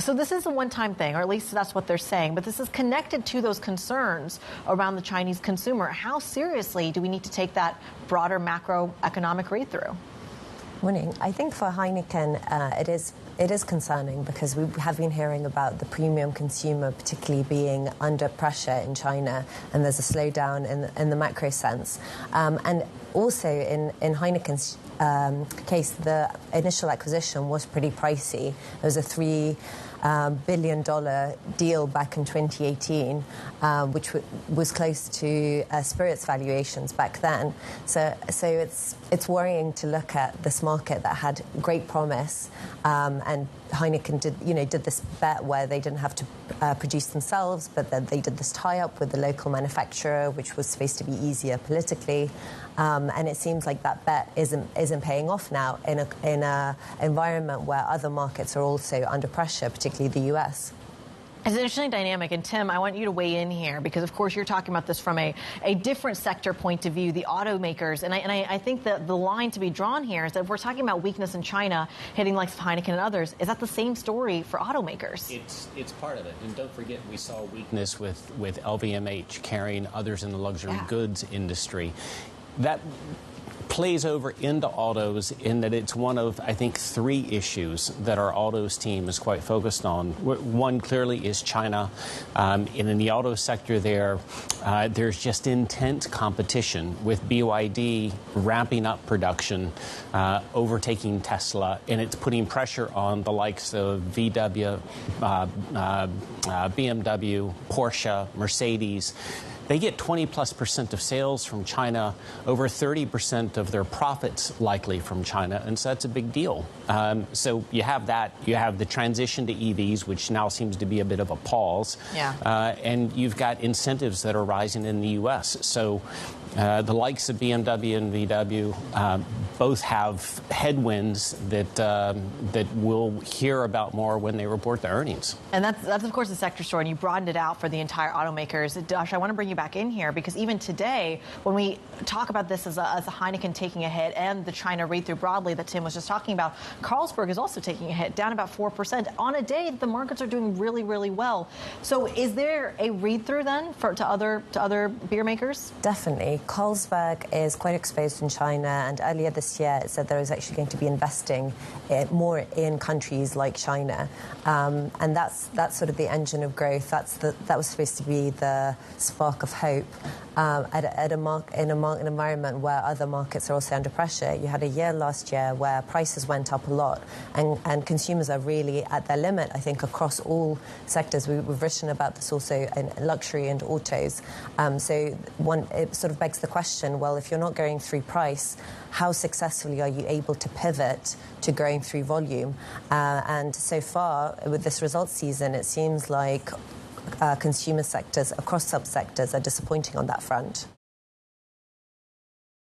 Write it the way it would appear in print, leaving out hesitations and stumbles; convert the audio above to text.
So this is a one-time thing, or at least that's what they're saying, but this is connected to those concerns around the Chinese consumer. How seriously do we need to take that broader macroeconomic read-through? Morning. I think for Heineken, it is concerning because we have been hearing about the premium consumer particularly being under pressure in China, and there's a slowdown in the macro sense. And also in Heineken's case, the initial acquisition was pretty pricey. It was a $3 billion deal back in 2018, which was close to spirits valuations back then. So it's worrying to look at this market that had great promise, and Heineken did this bet where they didn't have to produce themselves, but then they did this tie-up with the local manufacturer, which was supposed to be easier politically. And it seems like that bet isn't paying off now in a environment where other markets are also under pressure, particularly the US. It's an interesting dynamic, and Tim, I want you to weigh in here because, of course, you're talking about this from a different sector point of view, the automakers, and I think that the line to be drawn here is that if we're talking about weakness in China hitting like Heineken and others, is that the same story for automakers? It's part of it, and don't forget we saw weakness with LVMH carrying others in the luxury goods industry. That plays over into autos in that it's one of, I think, 3 issues that our autos team is quite focused on. One clearly is China. And in the auto sector there's just intense competition with BYD ramping up production, overtaking Tesla, and it's putting pressure on the likes of VW, BMW, Porsche, Mercedes. They get 20+% of sales from China, over 30% of their profits likely from China, and so that's a big deal. So you have that. You have the transition to EVs, which now seems to be a bit of a pause. And you've got incentives that are rising in the U.S. So the likes of BMW and VW both have headwinds that we'll hear about more when they report their earnings. And that's of course the sector story, and you broadened it out for the entire automakers. Dasha, I want to bring you back in here because even today, when we talk about this as a Heineken taking a hit and the China read-through broadly that Tim was just talking about, Carlsberg is also taking a hit, down about 4% on a day that the markets are doing really, really well. So is there a read-through then to other beer makers? Definitely. Carlsberg is quite exposed in China, and earlier this year it said there was actually going to be investing more in countries like China, and that's sort of the engine of growth. That was supposed to be the spark of hope in an environment where other markets are also under pressure. You had a year last year where prices went up a lot, and consumers are really at their limit, I think, across all sectors. We've written about this also in luxury and autos. So it sort of begs the question, well, if you're not going through price, how successfully are you able to pivot to growing through volume? And so far, with this results season, it seems like consumer sectors across subsectors are disappointing on that front.